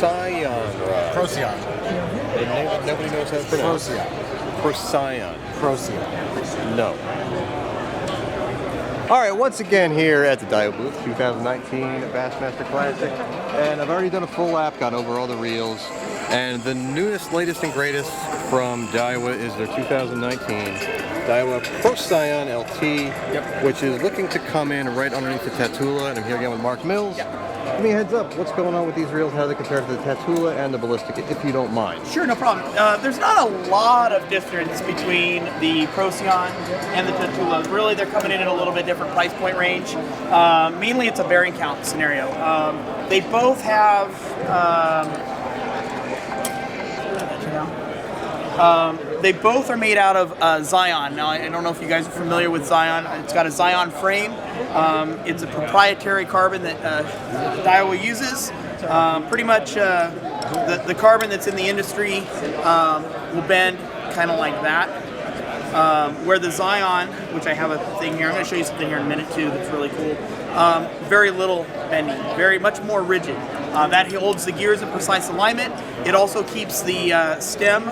Procyone rod. Procyone. And nobody knows how to pronounce it. Procyone. Procyone. Procyone. No. All right, once again here at the Daiwa booth, 2019 Bassmaster Classic, and I've already done a full lap, got over all the reels, and the newest, latest, and greatest from Daiwa is their 2019 Daiwa Procyon Lt, which is looking to come in right underneath the Tatula, and I'm here again with Mark Mills. Give me a heads up, what's going on with these reels, how they compare to the Tatula and the Ballistic, if you don't mind. Sure, no problem. There's not a lot of difference between the Procyon and the Tatula. Really, they're coming in at a little bit different price point range. Mainly, it's a bearing count scenario. They both have... they both are made out of Zion. Now, I don't know if you guys are familiar with Zion. It's got a Zion frame. It's a proprietary carbon that Daiwa uses. Pretty much the carbon that's in the industry will bend kind of like that. Where the Zion, which I have a thing here, I'm going to show you something here in a minute too that's really cool. Very little bending, very much more rigid. That holds the gears in precise alignment. It also keeps the stem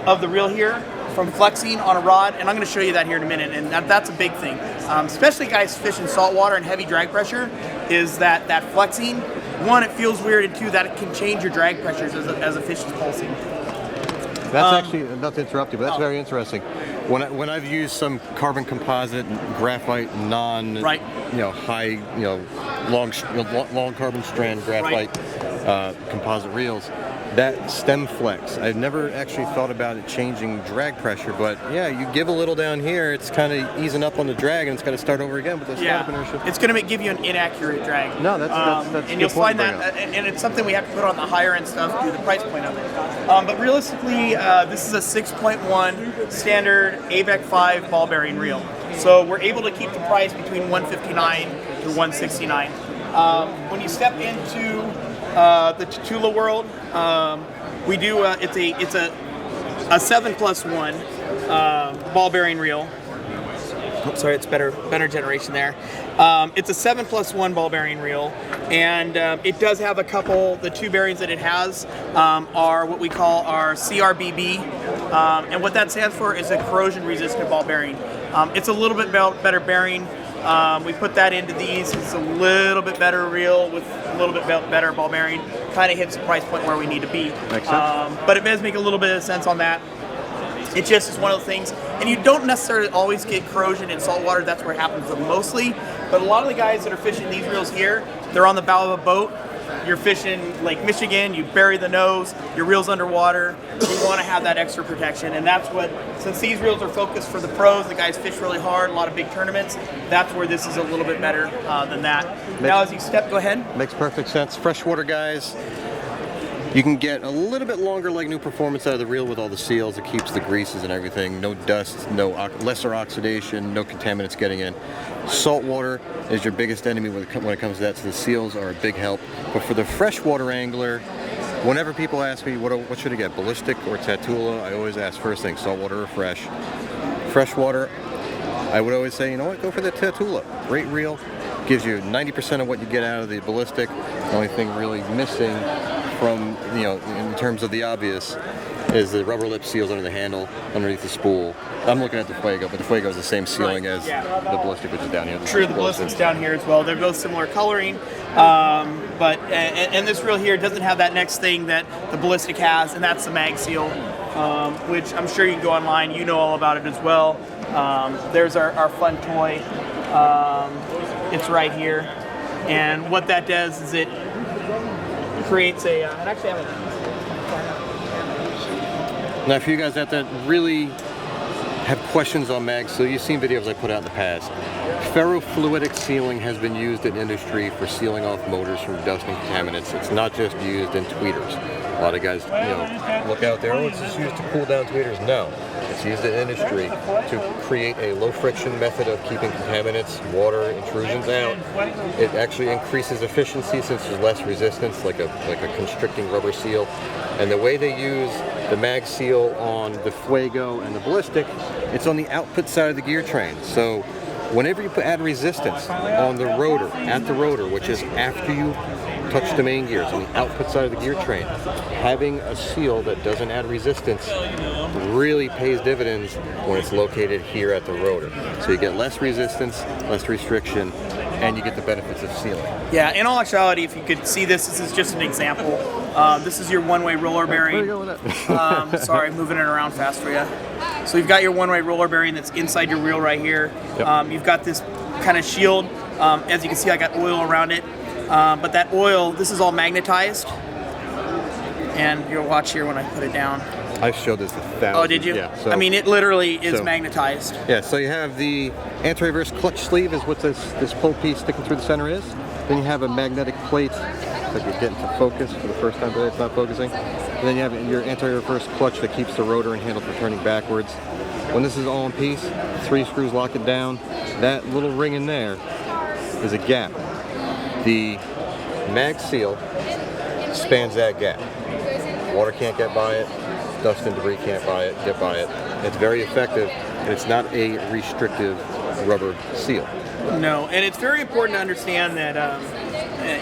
of the reel here from flexing on a rod, and I'm going to show you that here in a minute, and that's a big thing. Especially guys fishing saltwater and heavy drag pressure, is that flexing. One, it feels weird, and two, that it can change your drag pressures as a fish is pulsing. That's actually, not to interrupt you, but that's very interesting. When I've used some carbon composite, graphite, high, long carbon strand graphite composite reels, that stem flex, I've never actually thought about it changing drag pressure, but yeah, you give a little down here, it's kind of easing up on the drag, and it's got to start over again with the startup inertia. It's going to give you an inaccurate drag. No, that's and you'll find that, and it's something we have to put on the higher end stuff due to the price point of it. But realistically, this is a 6.1 standard ABEC 5 ball bearing reel. So we're able to keep the price between $159 to $169. When you step into the Tatula world, we do it's a 7+1 ball bearing reel. Oh, sorry, it's better generation there. It's a 7+1 ball bearing reel, and it does have the two bearings that it has are what we call our CRBB, and what that stands for is a corrosion resistant ball bearing. It's a little bit better bearing. We put that into these. It's a little bit better reel with a little bit better ball bearing. Kind of hits the price point where we need to be. Makes sense. But it does make a little bit of sense on that. It just is one of the things, and you don't necessarily always get corrosion in saltwater. That's where it happens mostly. But a lot of the guys that are fishing these reels here, they're on the bow of a boat. You're fishing Lake Michigan, you bury the nose, your reel's underwater, you want to have that extra protection, and that's what, since these reels are focused for the pros, the guys fish really hard, a lot of big tournaments, that's where this is a little bit better than that. Now as you go ahead. Makes perfect sense. Freshwater guys, you can get a little bit longer like new performance out of the reel with all the seals. It keeps the greases and everything. No dust, lesser oxidation, no contaminants getting in. Saltwater is your biggest enemy when it comes to that, so the seals are a big help. But for the freshwater angler, whenever people ask me what should I get, ballistic or Tatula, I always ask first thing, saltwater or fresh. Freshwater, I would always say, you know what, go for the Tatula. Great reel, gives you 90% of what you get out of the ballistic. The only thing really missing from, in terms of the obvious, is the rubber lip seals under the handle, underneath the spool. I'm looking at the Fuego, but the Fuego is the same sealing as the ballistic, which is down here. True, the ballistic's down here as well. They're both similar coloring, and this reel here doesn't have that next thing that the ballistic has, and that's the mag seal, which I'm sure you can go online. You know all about it as well. There's our fun toy. It's right here, and what that does is it creates a. Now, for you guys out there really have questions on mag seal, you've seen videos I put out in the past. Ferrofluidic sealing has been used in industry for sealing off motors from dust and contaminants. It's not just used in tweeters. A lot of guys, look out there, it's just used to cool down tweeters. No, it's used in industry to create a low friction method of keeping contaminants, water, intrusions out. It actually increases efficiency since there's less resistance, like a constricting rubber seal. And the way they use the mag seal on the Fuego and the ballistic, it's on the output side of the gear train. So whenever you add resistance on the rotor, at the rotor, which is after you touch the main gears on the output side of the gear train. Having a seal that doesn't add resistance really pays dividends when it's located here at the rotor. So you get less resistance, less restriction, and you get the benefits of sealing. Yeah, in all actuality, if you could see this, this is just an example. This is your one-way roller bearing. Where are you going with that? Sorry, moving it around fast for you. So you've got your one-way roller bearing that's inside your wheel right here. Yep. You've got this kind of shield. As you can see, I got oil around it. But that oil, this is all magnetized. And you'll watch here when I put it down. I showed this 1,000. Oh, did you? Yeah. So, I mean, it literally is magnetized. Yeah, so you have the AntiReverse Clutch sleeve is what this pull piece sticking through the center is. Then you have a magnetic plate that you're getting to focus for the first time today, it's not focusing. And then you have your AntiReverse Clutch that keeps the rotor and handle from turning backwards. When this is all in piece, 3 screws lock it down. That little ring in there is a gap. The mag seal spans that gap. Water can't get by it, dust and debris can't get by it. It's very effective, and it's not a restrictive rubber seal. No, and it's very important to understand that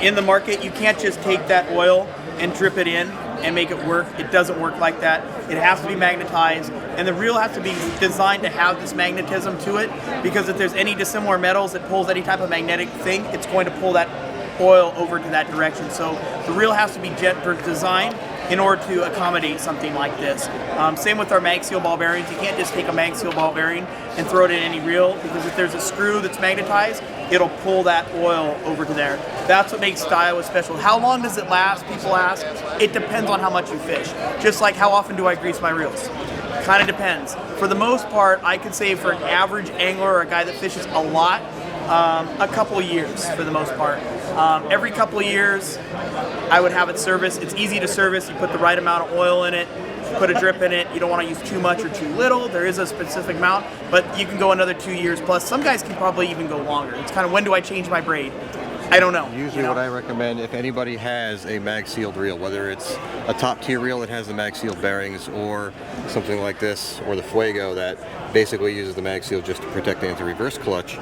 in the market, you can't just take that oil and drip it in and make it work. It doesn't work like that. It has to be magnetized, and the reel has to be designed to have this magnetism to it, because if there's any dissimilar metals that pulls any type of magnetic thing, it's going to pull that oil over to that direction. So the reel has to be designed in order to accommodate something like this. Same with our mag seal ball bearings. You can't just take a mag seal ball bearing and throw it in any reel, because if there's a screw that's magnetized, it'll pull that oil over to there. That's what makes Daiwa special. How long does it last? People ask. It depends on how much you fish. Just like how often do I grease my reels? Kind of depends. For the most part, I could say for an average angler or a guy that fishes a lot, a couple of years for the most part. Every couple of years, I would have it serviced. It's easy to service. You put the right amount of oil in it, put a drip in it. You don't want to use too much or too little. There is a specific amount, but you can go another 2 years plus. Some guys can probably even go longer. It's kind of, when do I change my braid? I don't know. Usually what I recommend, if anybody has a mag sealed reel, whether it's a top tier reel that has the mag sealed bearings, or something like this, or the Fuego that basically uses the mag seal just to protect the anti-reverse clutch,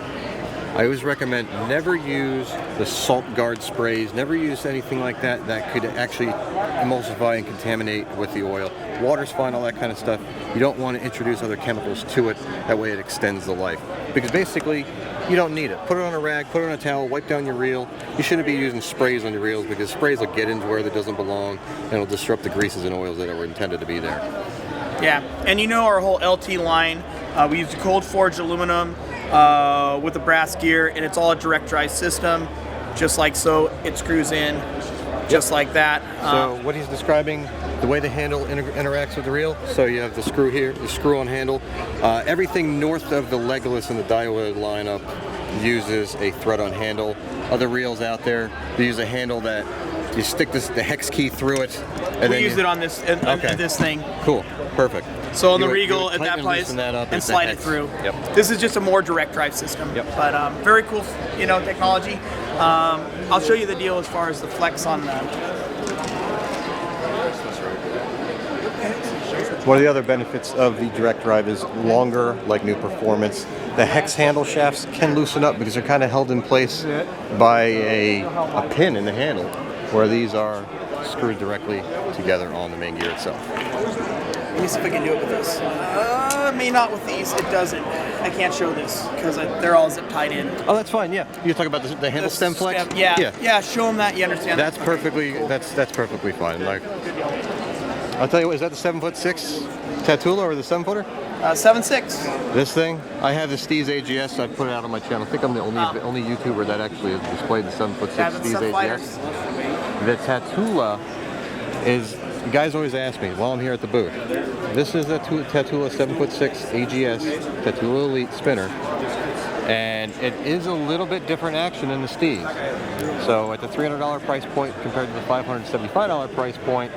I always recommend never use the salt guard sprays, never use anything like that that could actually emulsify and contaminate with the oil. Water's fine, all that kind of stuff. You don't want to introduce other chemicals to it, that way it extends the life. Because basically, you don't need it. Put it on a rag, put it on a towel, wipe down your reel. You shouldn't be using sprays on your reels, because sprays will get into where it doesn't belong, and it'll disrupt the greases and oils that were intended to be there. Yeah, and you know our whole LT line, we use cold forged aluminum with a brass gear, and it's all a direct drive system, just like so. It screws in, just like that. So what he's describing, the way the handle interacts with the reel, so you have the screw here, the screw on handle. Everything north of the legless in the Daiwa lineup uses a thread on handle. Other reels out there, they use a handle that you stick the hex key through it. And we use it on this this thing. Cool, perfect. So on the Regal at that place, and slide it through. Yep. This is just a more direct drive system. Yep. But very cool, technology. I'll show you the deal as far as the flex on the. One of the other benefits of the direct drive is longer, like new performance. The hex handle shafts can loosen up because they're kind of held in place by a pin in the handle, where these are screwed directly together on the main gear itself. Let me see if I can do it with this. May not with these. It doesn't. I can't show this because they're all zip tied in. Oh, that's fine. Yeah, you're talking about the handle stem flex. Yeah. Show them that. You understand? That's perfectly. That's perfectly fine. Like, I'll tell you what. Is that the 7'6" Tatula or the 7-footer? 7.6. This thing. I have the Steez AGS. I put it out on my channel. I think I'm the only YouTuber that actually has displayed the 7'6" Steez AGS. The Tatula is. Guys always ask me while I'm here at the booth. This is a Tatula 7'6" AGS Tatula Lt spinner, and it is a little bit different action than the Steez. So at the $300 price point compared to the $575 price point,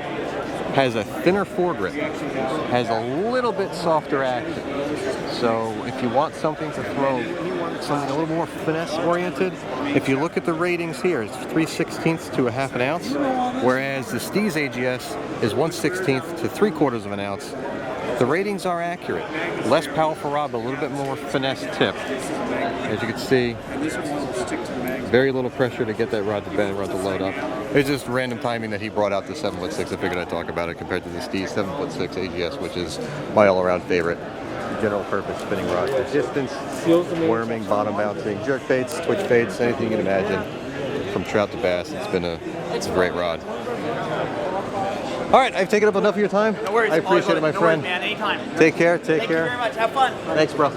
has a thinner foregrip, has a little bit softer action. So if you want something to throw, something a little more finesse oriented, if you look at the ratings here, it's 3/16 to a half an ounce, whereas the Steez AGS is 1/16 to 3/4 of an ounce. The ratings are accurate. Less powerful rod, but a little bit more finesse tip. As you can see, very little pressure to get that rod to bend, rod to load up. It's just random timing that he brought out the 7'6". I figured I'd talk about it compared to the Steve 7'6" AGS, which is my all-around favorite. General purpose spinning rod for distance, worming, bottom bouncing, jerk baits, twitch baits, anything you can imagine. From trout to bass, it's a great rod. All right, I've taken up enough of your time. No worries. I appreciate it, my friend. No worries, man. Anytime. Take care. Thank you very much. Have fun. Thanks, bro.